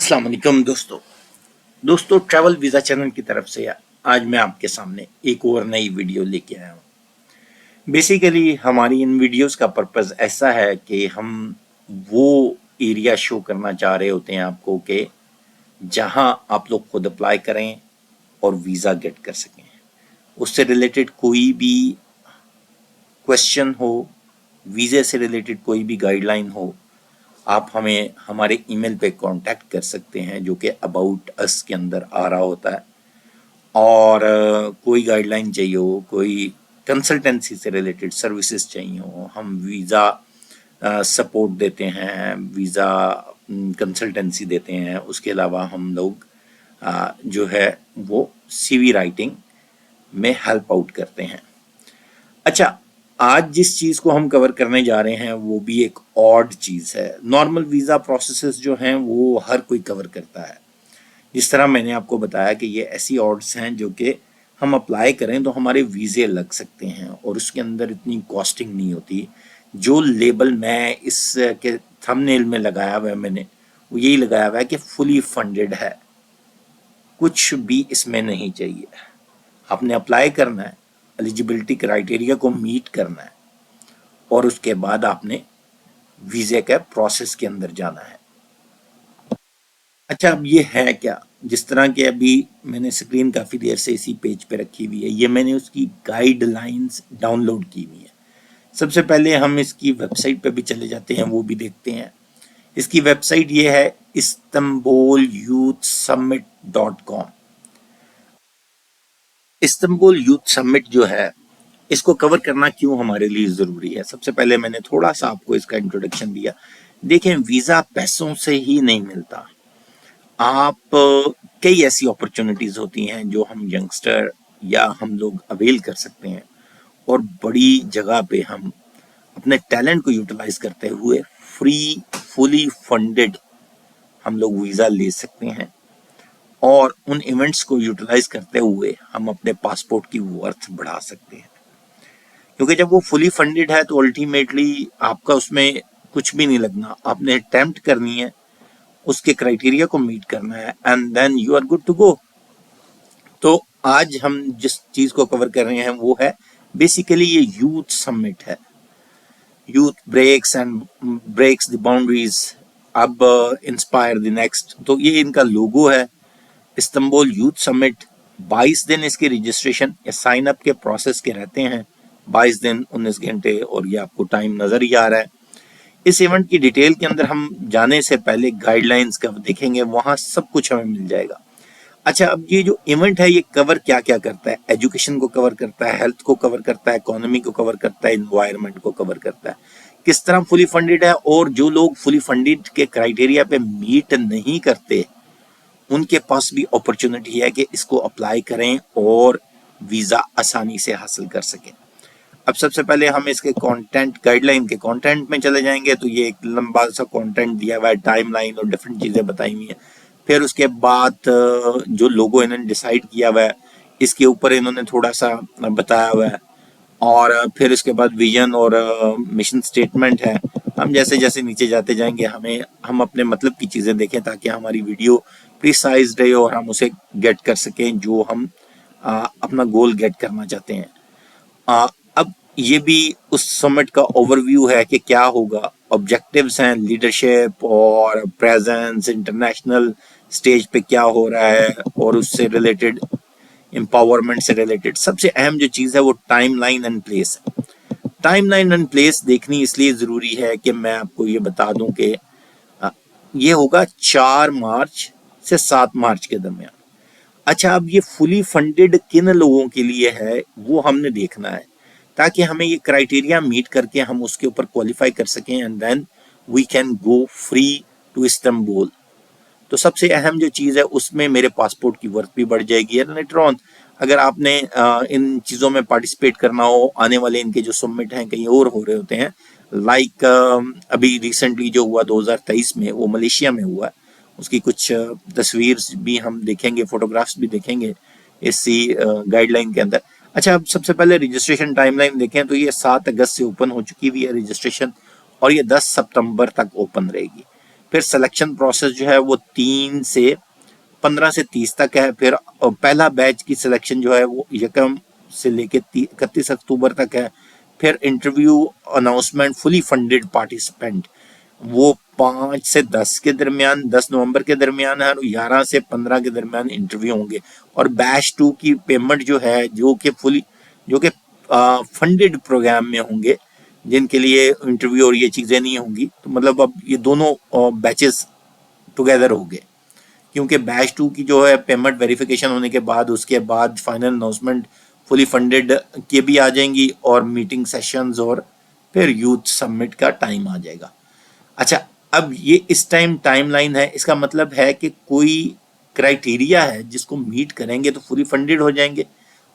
अस्सलाम वालेकुम दोस्तों ट्रैवल वीज़ा चैनल की तरफ से आज मैं आपके सामने एक और नई वीडियो लेके आया हूँ। बेसिकली हमारी इन वीडियोस का पर्पस ऐसा है कि हम वो एरिया शो करना चाह रहे होते हैं आपको कि जहाँ आप लोग खुद अप्लाई करें और वीज़ा गेट कर सकें। उससे रिलेटेड कोई भी क्वेश्चन हो, वीज़े से रिलेटेड कोई भी गाइडलाइन हो, आप हमें हमारे ईमेल पे कांटेक्ट कर सकते हैं जो कि अबाउट अस के अंदर आ रहा होता है। और कोई गाइडलाइन चाहिए हो, कोई कंसल्टेंसी से रिलेटेड सर्विसेज चाहिए हो, हम वीज़ा सपोर्ट देते हैं, वीज़ा कंसल्टेंसी देते हैं। उसके अलावा हम लोग जो है वो सीवी राइटिंग में हेल्प आउट करते हैं। अच्छा, आज जिस चीज़ को हम कवर करने जा रहे हैं वो भी एक ऑड चीज़ है। नॉर्मल वीज़ा प्रोसेसेस जो हैं वो हर कोई कवर करता है। जिस तरह मैंने आपको बताया कि ये ऐसी ऑड्स हैं जो कि हम अप्लाई करें तो हमारे वीज़े लग सकते हैं और उसके अंदर इतनी कॉस्टिंग नहीं होती। जो लेबल मैं इस के थंबनेल में लगाया हुआ है, मैंने वो यही लगाया हुआ है कि फुली फंडेड है, कुछ भी इसमें नहीं चाहिए। आपने अप्लाई करना है, एलिजिबिलिटी क्राइटेरिया को मीट करना है और उसके बाद आपने वीज़े के प्रोसेस के अंदर जाना है। अच्छा, अब ये है क्या? जिस तरह के अभी मैंने स्क्रीन काफ़ी देर से इसी पेज पे रखी हुई है, ये मैंने उसकी गाइडलाइंस डाउनलोड की हुई है। सबसे पहले हम इसकी वेबसाइट पे भी चले जाते हैं, वो भी देखते हैं। इसकी वेबसाइट ये है istanbulyouthsummit.com। इस्तांबुल यूथ समिट जो है, इसको कवर करना क्यों हमारे लिए ज़रूरी है? सबसे पहले मैंने थोड़ा सा आपको इसका इंट्रोडक्शन दिया। देखें, वीज़ा पैसों से ही नहीं मिलता। आप कई ऐसी अपॉर्चुनिटीज़ होती हैं जो हम यंगस्टर या हम लोग अवेल कर सकते हैं और बड़ी जगह पे हम अपने टैलेंट को यूटिलाइज करते हुए फ्री फुली फंडेड हम लोग वीज़ा ले सकते हैं और उन इवेंट्स को यूटिलाइज करते हुए हम अपने पासपोर्ट की वर्थ बढ़ा सकते हैं। क्योंकि जब वो फुली फंडेड है तो अल्टीमेटली आपका उसमें कुछ भी नहीं लगना, आपने अटेम्प्ट करनी है, उसके क्राइटेरिया को मीट करना है and then you are good to go. तो आज हम जिस चीज को कवर कर रहे हैं वो है बेसिकली ये यूथ समिट है। यूथ ब्रेक्स द बाउंड्रीज, अब इंस्पायर द नेक्स्ट। तो ये इनका लोगो है, इस्तांबुल यूथ समिट। 22 दिन इसके रजिस्ट्रेशन या साइन अप के प्रोसेस के रहते हैं, 22 दिन 19 घंटे, और ये आपको टाइम नजर ही आ रहा है। इस इवेंट की डिटेल के अंदर हम जाने से पहले गाइडलाइंस का देखेंगे, वहां सब कुछ हमें मिल जाएगा। अच्छा, अब ये जो इवेंट है ये कवर क्या क्या करता है? एजुकेशन को कवर करता है, हेल्थ को कवर करता है, इकोनॉमी को कवर करता है, इन्वायरमेंट को कवर करता है। किस तरह फुली फंडेड है, और जो लोग फुली फंडेड के क्राइटेरिया पे मीट नहीं करते उनके पास भी अपॉर्चुनिटी है कि इसको अप्लाई करें और वीजा आसानी से हासिल कर सकें। अब सबसे पहले हम इसके कंटेंट, गाइडलाइन के कंटेंट में चले जाएंगे। तो ये एक लंबा सा कंटेंट दिया हुआ है, टाइमलाइन और डिफरेंट चीज़ें बताई हुई हैं। फिर उसके बाद जो लोगो इन्होंने डिसाइड किया हुआ है इसके ऊपर इन्होंने थोड़ा सा बताया हुआ है, और फिर उसके बाद विजन और मिशन स्टेटमेंट है। हम जैसे जैसे नीचे जाते जाएंगे हम अपने मतलब की चीज़ें देखें ताकि हमारी वीडियो प्रिसाइज रहे और हम उसे गेट कर सकें जो हम अपना गोल गेट करना चाहते हैं। अब ये भी उस समिट का ओवरव्यू है कि क्या होगा। ऑब्जेक्टिव्स हैं लीडरशिप और प्रेजेंस, इंटरनेशनल स्टेज पे क्या हो रहा है और उससे रिलेटेड, एम्पावरमेंट से रिलेटेड। सबसे अहम जो चीज़ है वो टाइमलाइन एंड प्लेस है। टाइमलाइन एंड प्लेस देखनी इसलिए ज़रूरी है कि मैं आपको ये बता दूं कि ये होगा 4 मार्च से 7 मार्च के दरमियान। अच्छा, अब ये फुली फंडेड किन लोगों के लिए है वो हमने देखना है ताकि हमें ये क्राइटेरिया मीट करके हम उसके ऊपर क्वालिफाई कर सकें and then we can go free to Istanbul. तो सबसे अहम जो चीज़ है उसमें मेरे पासपोर्ट की वर्थ भी बढ़ जाएगी। लेटर ऑन अगर आपने इन चीज़ों में पार्टिसिपेट करना हो, आने वाले इनके जो समिट हैं कहीं और हो रहे होते हैं, लाइक अभी रिसेंटली जो हुआ 2023 में वो मलेशिया में हुआ, उसकी कुछ तस्वीर भी हम देखेंगे, फोटोग्राफ्स भी देखेंगे इसी गाइडलाइन के अंदर। अच्छा, अब सबसे पहले रजिस्ट्रेशन टाइमलाइन देखें तो ये 7 अगस्त से ओपन हो चुकी हुई है रजिस्ट्रेशन और ये 10 सितंबर तक ओपन रहेगी। फिर सिलेक्शन प्रोसेस जो है वो 15 से 30 तक है। फिर पहला बैच की सिलेक्शन जो है वो 1 से लेके 31 अक्टूबर तक है। फिर interview announcement fully funded participant वो 5 से 10 के दरमियान, 10 नवंबर के दरमियान है, और 11 से 15 के दरमियान इंटरव्यू होंगे। और बैच 2 की पेमेंट जो है जो कि फंडेड प्रोग्राम में होंगे, जिनके लिए इंटरव्यू और ये चीजें नहीं होंगी। तो मतलब अब ये दोनों बैचेस टुगेदर हो गए, क्योंकि बैच 2 की जो है पेमेंट वेरिफिकेशन होने के बाद उसके बाद फाइनल अनाउंसमेंट फुली फंडेड के भी आ जाएंगी, और मीटिंग सेशंस और फिर यूथ सबमिट का टाइम आ जाएगा। अच्छा, अब ये इस टाइमलाइन है, इसका मतलब है कि कोई क्राइटेरिया है जिसको मीट करेंगे तो फुली फंडेड हो जाएंगे।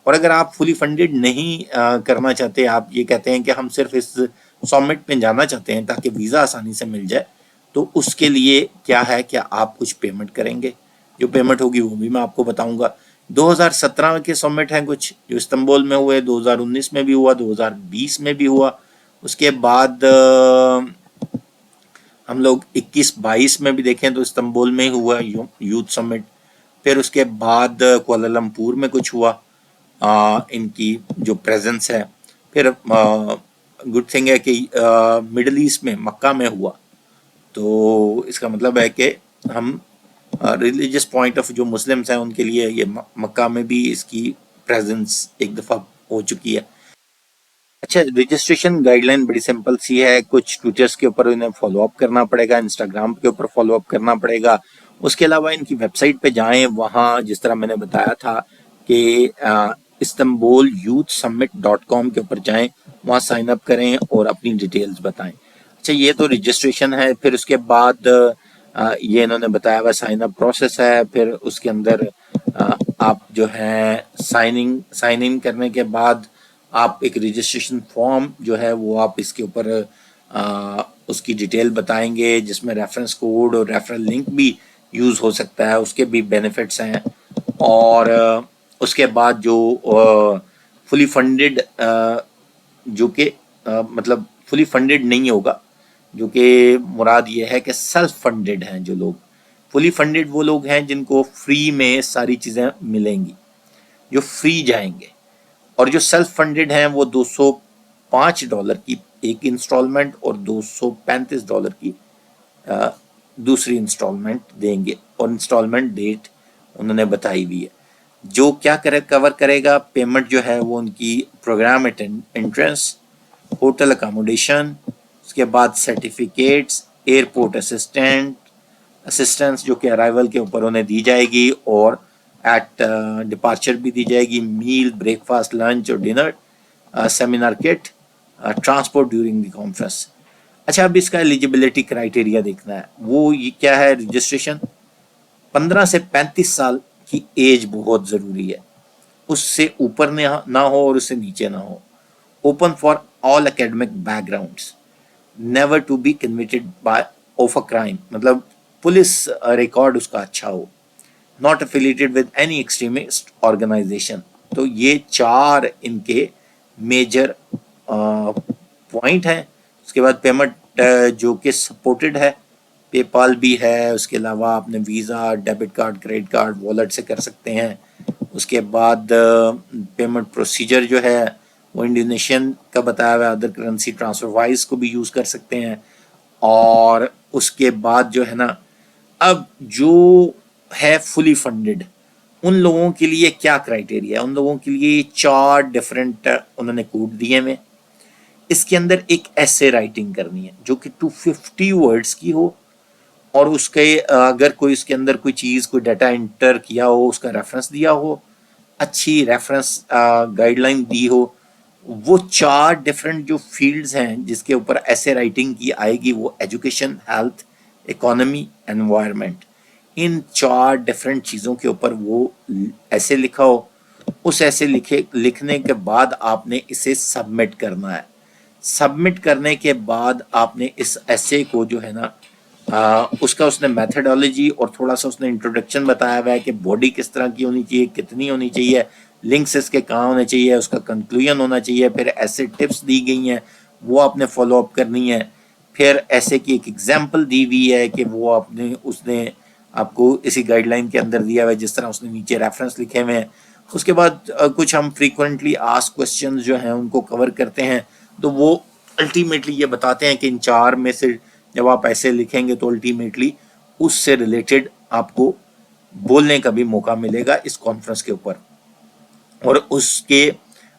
और अगर आप फुली फंडेड नहीं करना चाहते, आप ये कहते हैं कि हम सिर्फ इस सबमिट पे जाना चाहते हैं ताकि वीज़ा आसानी से मिल जाए, तो उसके लिए क्या है कि आप कुछ पेमेंट करेंगे। जो पेमेंट होगी वो भी मैं आपको बताऊंगा। 2017 के सबमिट हैं कुछ जो इस्तांबुल में हुए, 2019 में भी हुआ, 2020 में भी हुआ। उसके बाद हम लोग 21-22 में भी देखें तो इस्तांबुल में ही हुआ यूथ समिट। फिर उसके बाद कुआलालंपुर में कुछ हुआ, इनकी जो प्रेजेंस है। फिर गुड थिंग है कि मिडल ईस्ट में मक्का में हुआ, तो इसका मतलब है कि हम रिलीजियस पॉइंट ऑफ जो मुस्लिम्स हैं उनके लिए ये मक्का में भी इसकी प्रेजेंस एक दफ़ा हो चुकी है। अच्छा, रजिस्ट्रेशन गाइडलाइन बड़ी सिंपल सी है। कुछ ट्विटर्स के ऊपर इन्हें फॉलो अप करना पड़ेगा, इंस्टाग्राम के ऊपर फॉलो अप करना पड़ेगा। उसके अलावा इनकी वेबसाइट पे जाएं, वहाँ जिस तरह मैंने बताया था कि इस्तांबुल यूथ समिट .com के ऊपर जाएं, वहाँ साइन अप करें और अपनी डिटेल्स बताएं। अच्छा, ये तो रजिस्ट्रेशन है। फिर उसके बाद ये इन्होंने बताया हुआ साइन अप प्रोसेस है। फिर उसके अंदर आप जो है साइन इन करने के बाद आप एक रजिस्ट्रेशन फॉर्म जो है वो आप इसके ऊपर उसकी डिटेल बताएंगे, जिसमें रेफरेंस कोड और रेफरल लिंक भी यूज़ हो सकता है, उसके भी बेनिफिट्स हैं। और उसके बाद जो फुली फंडेड जो कि मतलब फुली फंडेड नहीं होगा, जो कि मुराद ये है कि सेल्फ फंडेड हैं जो लोग। फुली फंडेड वो लोग हैं जिनको फ्री में सारी चीज़ें मिलेंगी, जो फ्री जाएंगे। और जो सेल्फ फंडेड हैं वो $205 की एक इंस्टॉलमेंट और $235 की दूसरी इंस्टॉलमेंट देंगे, और इंस्टॉलमेंट डेट उन्होंने बताई हुई है। जो क्या कवर करेगा, पेमेंट जो है वो उनकी प्रोग्राम एंट्रेंस, होटल अकोमोडेशन, उसके बाद सर्टिफिकेट्स, एयरपोर्ट असिस्टेंस जो कि अराइवल के ऊपर उन्हें दी जाएगी, और एट डिपार्चर भी दी जाएगी, मील, ब्रेकफास्ट, लंच और dinner, seminar kit, transport during the conference. अच्छा, अब इसका एलिजिबिलिटी क्राइटेरिया देखना है। वो ये क्या है, रजिस्ट्रेशन 15 से 35 साल की एज बहुत ज़रूरी है, उससे ऊपर ना हो और उससे नीचे ना हो। Open for all academic backgrounds, never to be convicted by of a crime, मतलब पुलिस रिकॉर्ड उसका अच्छा हो, not affiliated with any extremist organisation. तो ये 4 इनके मेजर पॉइंट हैं। उसके बाद पेमेंट जो कि सपोर्टेड है, पेपाल भी है। उसके अलावा आपने visa, debit card, credit card, wallet से कर सकते हैं। उसके बाद पेमेंट प्रोसीजर जो है वो इंडोनेशियन का बताया हुआ, अदर करेंसी ट्रांसफर वाइज को भी यूज़ कर सकते हैं। और उसके बाद जो है ना, अब जो है फुली फंडेड, उन लोगों के लिए क्या क्राइटेरिया है, उन लोगों के लिए 4 डिफरेंट उन्होंने कोड दिए हुए। इसके अंदर एक ऐसे राइटिंग करनी है जो कि 250 वर्ड्स की हो, और उसके अगर कोई इसके अंदर कोई चीज़, कोई डाटा इंटर किया हो, उसका रेफरेंस दिया हो, अच्छी रेफरेंस गाइडलाइन दी हो। वो 4 डिफरेंट जो फील्ड्स हैं जिसके ऊपर ऐसे राइटिंग की आएगी, वो एजुकेशन, हेल्थ, इकोनॉमी, एनवायरनमेंट, इन 4 डिफरेंट चीज़ों के ऊपर वो ऐसे लिखा हो। उस ऐसे लिखने के बाद आपने इसे सबमिट करना है। सबमिट करने के बाद आपने इस ऐसे को जो है ना, उसका उसने मेथडोलॉजी और थोड़ा सा उसने इंट्रोडक्शन बताया हुआ है कि बॉडी किस तरह की होनी चाहिए, कितनी होनी चाहिए, लिंक्स इसके कहाँ होने चाहिए, उसका कंक्लूजन होना चाहिए। फिर ऐसे टिप्स दी गई हैं, वो आपने फॉलो अप करनी है। फिर ऐसे की एक एग्जाम्पल दी हुई है कि वो उसने आपको इसी गाइडलाइन के अंदर दिया हुआ है, जिस तरह उसने नीचे रेफरेंस लिखे हुए हैं। उसके बाद कुछ हम फ्रीक्वेंटली आस्क्ड क्वेश्चंस जो हैं उनको कवर करते हैं। तो वो अल्टीमेटली ये बताते हैं कि इन 4 में से जब आप ऐसे लिखेंगे तो अल्टीमेटली उससे रिलेटेड आपको बोलने का भी मौका मिलेगा इस कॉन्फ्रेंस के ऊपर। और उसके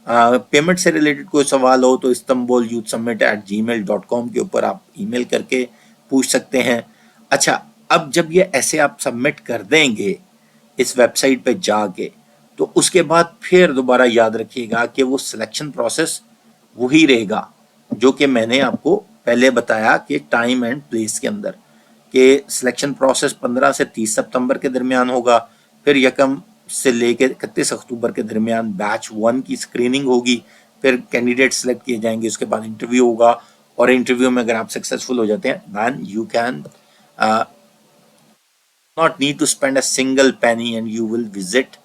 पेमेंट से रिलेटेड कोई सवाल हो तो istanbulyouthsummit@gmail.com के ऊपर आप ईमेल करके पूछ सकते हैं। अच्छा, अब जब ये ऐसे आप सबमिट कर देंगे इस वेबसाइट पे जाके, तो उसके बाद फिर दोबारा याद रखिएगा कि वो सिलेक्शन प्रोसेस वही रहेगा जो कि मैंने आपको पहले बताया कि टाइम एंड प्लेस के अंदर, कि सिलेक्शन प्रोसेस 15 से 30 सितंबर के दरमियान होगा। फिर यकम से लेकर 31 अक्टूबर के दरमियान बैच 1 की स्क्रीनिंग होगी। फिर कैंडिडेट सेलेक्ट किए जाएंगे, उसके बाद इंटरव्यू होगा, और इंटरव्यू में अगर आप सक्सेसफुल हो जाते हैं then you can not need to spend a single penny and you will visit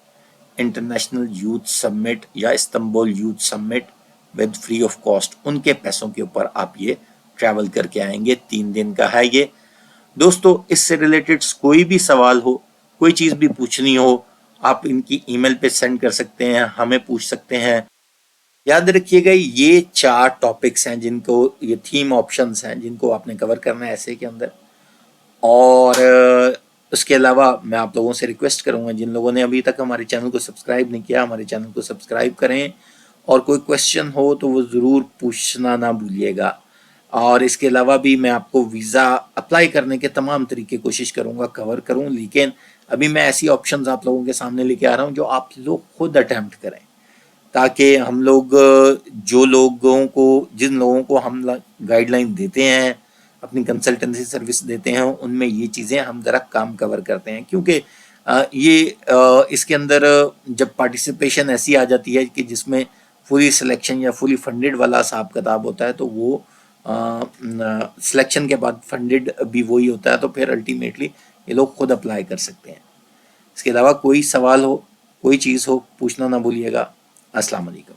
international youth summit या Istanbul youth summit with free of cost. उनके पैसों के ऊपर आप ये ट्रैवल करके आएंगे। 3 दिन का है ये। दोस्तों, इससे रिलेटेड कोई भी सवाल हो, कोई चीज़ भी पूछनी हो, आप इनकी ईमेल पे सेंड कर सकते हैं, हमें पूछ सकते हैं। याद रखिएगा ये 4 टॉपिक्स हैं जिनको, ये थीम ऑप्शंस हैं जिनको आपने कवर करना है ऐसे के अंदर। और उसके अलावा मैं आप लोगों से रिक्वेस्ट करूंगा, जिन लोगों ने अभी तक हमारे चैनल को सब्सक्राइब नहीं किया, हमारे चैनल को सब्सक्राइब करें, और कोई क्वेश्चन हो तो वो ज़रूर पूछना ना भूलिएगा। और इसके अलावा भी मैं आपको वीज़ा अप्लाई करने के तमाम तरीके कोशिश करूंगा कवर करूं, लेकिन अभी मैं ऐसी ऑप्शंस आप लोगों के सामने लेके आ रहा हूं जो आप लोग खुद अटेम्प्ट करें, ताकि हम लोग जिन लोगों को हम गाइडलाइन देते हैं, अपनी कंसल्टेंसी सर्विस देते हैं, उनमें ये चीज़ें हम ज़रा काम कवर करते हैं। क्योंकि इसके अंदर जब पार्टिसिपेशन ऐसी आ जाती है कि जिसमें फुली सिलेक्शन या फुली फंडेड वाला हिसाब किताब होता है, तो वो सिलेक्शन के बाद फंडेड भी वही होता है, तो फिर अल्टीमेटली ये लोग खुद अप्लाई कर सकते हैं। इसके अलावा कोई सवाल हो, कोई चीज़ हो, पूछना ना भूलिएगा। अस्सलाम वालेकुम।